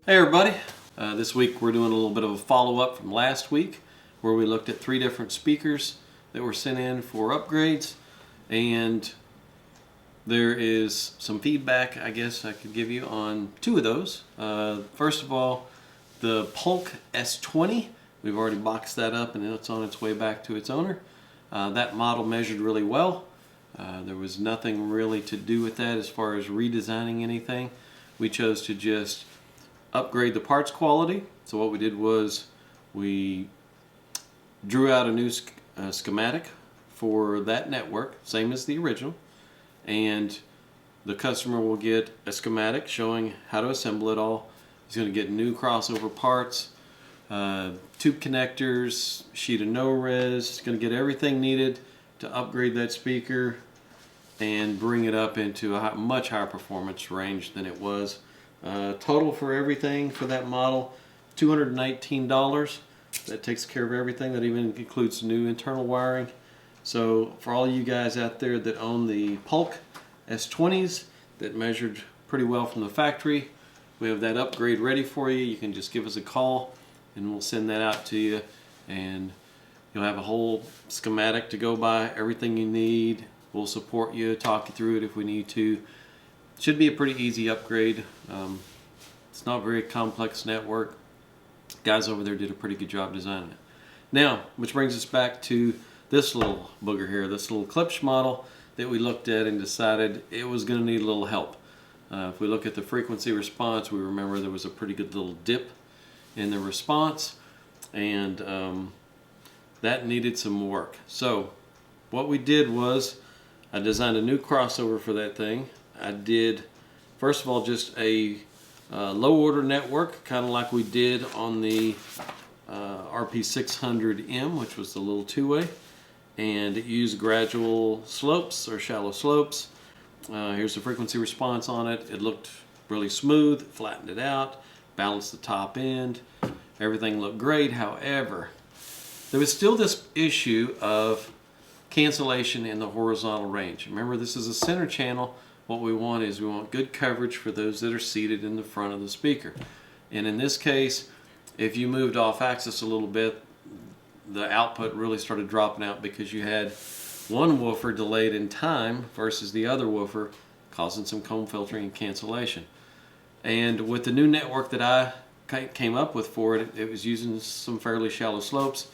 Hey everybody, this week we're doing a little bit of a follow-up from last week where we looked at 3 different speakers that were sent in for upgrades, and there is some feedback I guess I could give you on 2 of those. First of all, the Polk S20, we've already boxed that up and it's on its way back to its owner. That model measured really well. There was nothing really to do with that as far as redesigning anything. We chose to just upgrade the parts quality. So what we did was we drew out a new schematic for that network, same as the original, and the customer will get a schematic showing how to assemble it all. He's going to get new crossover parts, tube connectors, sheet of no-res. He's going to get everything needed to upgrade that speaker and bring it up into a much higher performance range than it was. Total for everything for that model, $219. That takes care of everything. That even includes new internal wiring. So for all you guys out there that own the Polk S20s that measured pretty well from the factory, we have that upgrade ready for you. You can just give us a call and we'll send that out to you, and you'll have a whole schematic to go by, everything you need. We'll support you, talk you through it if we need to. Should be a pretty easy upgrade. It's not a very complex network. Guys over there did a pretty good job designing it. Now, which brings us back to this little booger here, this little Klipsch model that we looked at and decided it was going to need a little help. If we look at the frequency response, we remember there was a pretty good little dip in the response, and that needed some work. So what we did was I designed a new crossover for that thing. I did, first of all, just a low order network, kind of like we did on the RP-600M, which was the little two-way, and it used gradual slopes or shallow slopes. Here's the frequency response on it. It looked really smooth, flattened it out, balanced the top end. Everything looked great. However, there was still this issue of cancellation in the horizontal range. Remember, this is a center channel. What we want is we want good coverage for those that are seated in the front of the speaker. And in this case, if you moved off axis a little bit, the output really started dropping out because you had one woofer delayed in time versus the other woofer, causing some comb filtering and cancellation. And with the new network that I came up with for it, it was using some fairly shallow slopes,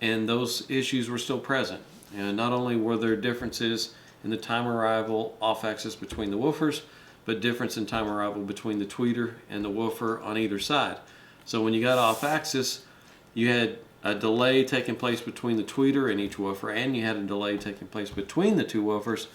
and those issues were still present. And not only were there differences in the time arrival off axis between the woofers, but difference in time arrival between the tweeter and the woofer on either side. So when you got off axis, you had a delay taking place between the tweeter and each woofer, and you had a delay taking place between the two woofers,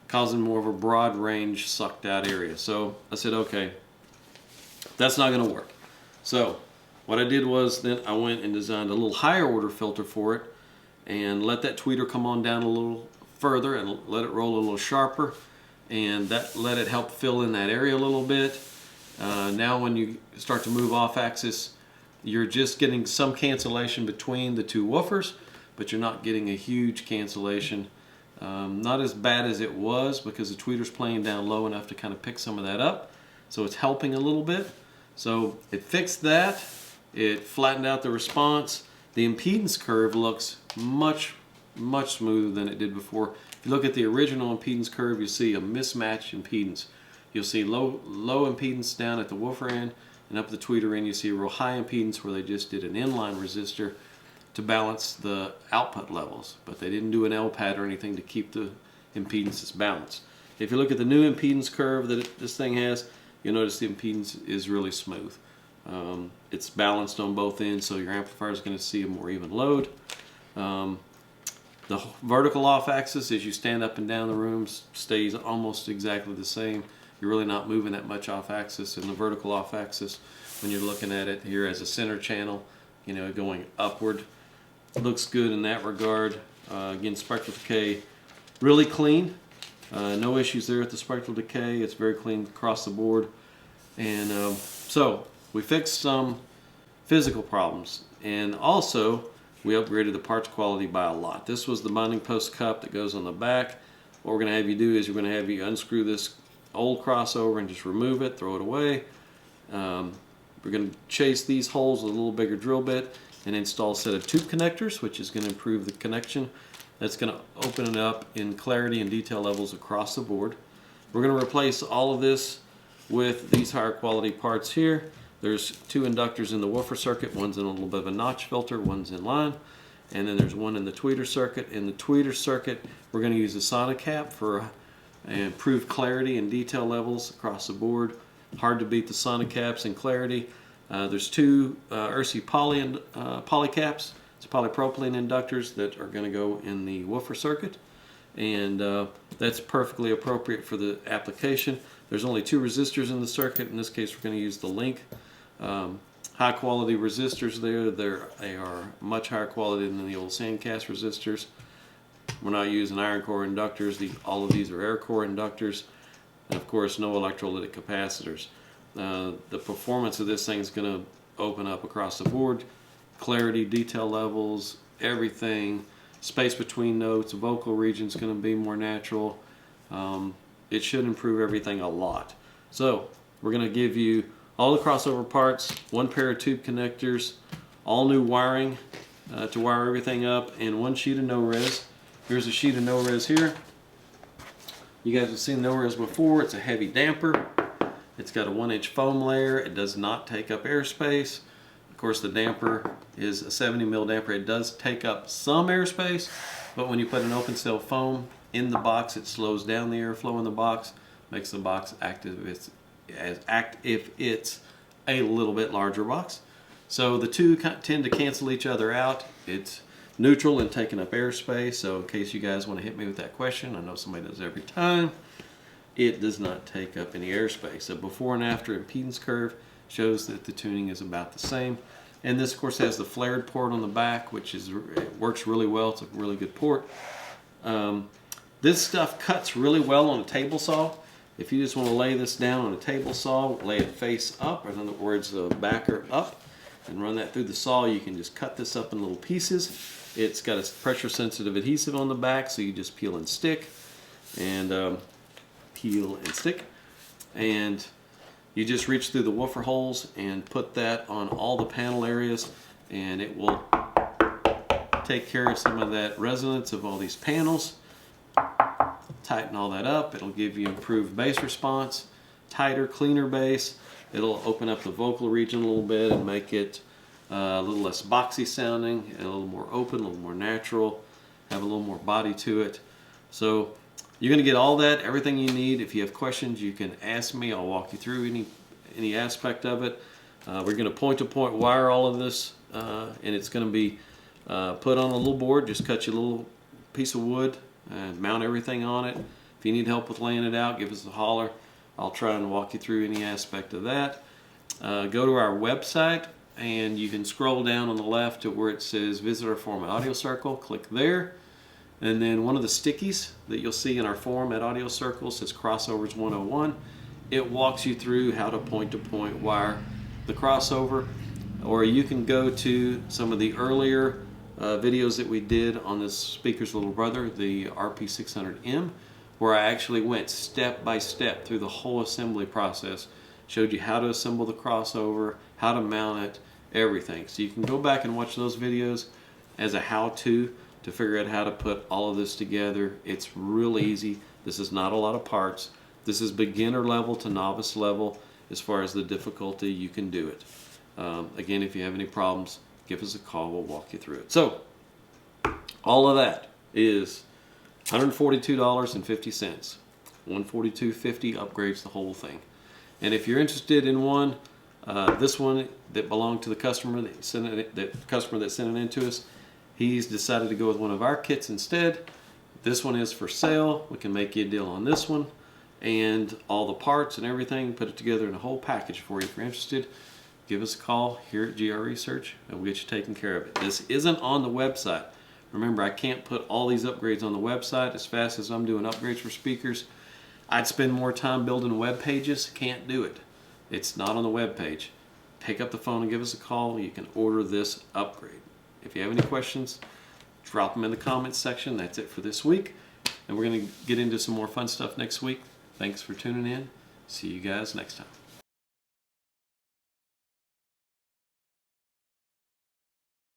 causing more of a broad range sucked out area. So I said, okay, that's not going to work. So what I did was then I went and designed a little higher order filter for it and let that tweeter come on down a little further and let it roll a little sharper, and that let it help fill in that area a little bit. Now when you start to move off axis, you're just getting some cancellation between the two woofers, but you're not getting a huge cancellation. Not as bad as it was because the tweeter's playing down low enough to kind of pick some of that up, so it's helping a little bit. So it fixed that. It flattened out the response. The impedance curve looks much smoother than it did before. If you look at the original impedance curve, you see a mismatched impedance. You'll see low impedance down at the woofer end, and up the tweeter end you see a real high impedance where they just did an inline resistor to balance the output levels, but they didn't do an L-pad or anything to keep the impedances balanced. If you look at the new impedance curve that this thing has, you'll notice the impedance is really smooth. It's balanced on both ends, so your amplifier is going to see a more even load. The vertical off axis as you stand up and down the room stays almost exactly the same. You're really not moving that much off axis. And the vertical off axis, when you're looking at it here as a center channel, you know, going upward, looks good in that regard. Again, spectral decay really clean. No issues there with the spectral decay. It's very clean across the board. And so we fixed some physical problems, and also we upgraded the parts quality by a lot. This was the binding post cup that goes on the back. What we're going to have you do is we're going to have you unscrew this old crossover and just remove it, throw it away. We're going to chase these holes with a little bigger drill bit and install a set of tube connectors, which is going to improve the connection. That's going to open it up in clarity and detail levels across the board. We're going to replace all of this with these higher quality parts here. There's two inductors in the woofer circuit. One's in a little bit of a notch filter, one's in line. And then there's one in the tweeter circuit. In the tweeter circuit, we're going to use a Sonic cap for improved clarity and detail levels across the board. Hard to beat the Sonic caps in clarity. There's two ERSI poly caps. It's polypropylene inductors that are going to go in the woofer circuit. And that's perfectly appropriate for the application. There's only two resistors in the circuit. In this case, we're going to use the Link. High quality resistors there. They are much higher quality than the old sandcast resistors. We're not using iron core inductors. All of these are air core inductors. And of course, no electrolytic capacitors. The performance of this thing is going to open up across the board. Clarity, detail levels, everything. Space between notes, vocal region is going to be more natural. It should improve everything a lot. So we're going to give you all the crossover parts, one pair of tube connectors, all new wiring to wire everything up, and one sheet of no-res. Here's a sheet of no-res here. You guys have seen no-res before. It's a heavy damper. It's got a 1-inch foam layer. It does not take up airspace. Of course, the damper is a 70 mil damper. It does take up some airspace, but when you put an open cell foam in the box, it slows down the airflow in the box, makes the box act if it's a little bit larger box. So the two tend to cancel each other out. It's neutral and taking up airspace. So in case you guys want to hit me with that question, I know somebody does every time. It does not take up any airspace. So before and after impedance curve shows that the tuning is about the same. And this, of course, has the flared port on the back, which it works really well. It's a really good port. This stuff cuts really well on a table saw. If you just want to lay this down on a table saw, lay it face up, or in other words, the backer up, and run that through the saw, you can just cut this up in little pieces. It's got a pressure-sensitive adhesive on the back, so you just peel and stick, and you just reach through the woofer holes and put that on all the panel areas, and it will take care of some of that resonance of all these panels. Tighten all that up. It'll give you improved bass response, tighter, cleaner bass. It'll open up the vocal region a little bit and make it a little less boxy sounding, and a little more open, a little more natural, have a little more body to it. So you're going to get all that, everything you need. If you have questions, you can ask me. I'll walk you through any aspect of it. We're going to point-to-point wire all of this, and it's going to be put on a little board. Just cut you a little piece of wood and mount everything on it. If you need help with laying it out, give us a holler. I'll try and walk you through any aspect of that. Go to our website, and you can scroll down on the left to where it says Visit Our Forum at Audio Circle. Click there. And then one of the stickies that you'll see in our forum at Audio Circle says Crossovers 101. It walks you through how to point-to-point wire the crossover. Or you can go to some of the earlier videos that we did on this speaker's little brother, the RP-600M, where I actually went step by step through the whole assembly process. Showed you how to assemble the crossover, how to mount it, everything. So you can go back and watch those videos as a how-to figure out how to put all of this together. It's real easy. This is not a lot of parts. This is beginner level to novice level as far as the difficulty. You can do it. Again, if you have any problems, give us a call. We'll walk you through it. So all of that is $142.50. $142.50 upgrades the whole thing. And if you're interested in one, this one that belonged to the customer that sent it in to us, he's decided to go with one of our kits instead. This one is for sale. We can make you a deal on this one, and all the parts and everything, put it together in a whole package for you. If you're interested, give us a call here at GR Research, and we'll get you taken care of it. This isn't on the website. Remember, I can't put all these upgrades on the website as fast as I'm doing upgrades for speakers. I'd spend more time building web pages. Can't do it. It's not on the web page. Pick up the phone and give us a call. You can order this upgrade. If you have any questions, drop them in the comments section. That's it for this week. And we're going to get into some more fun stuff next week. Thanks for tuning in. See you guys next time.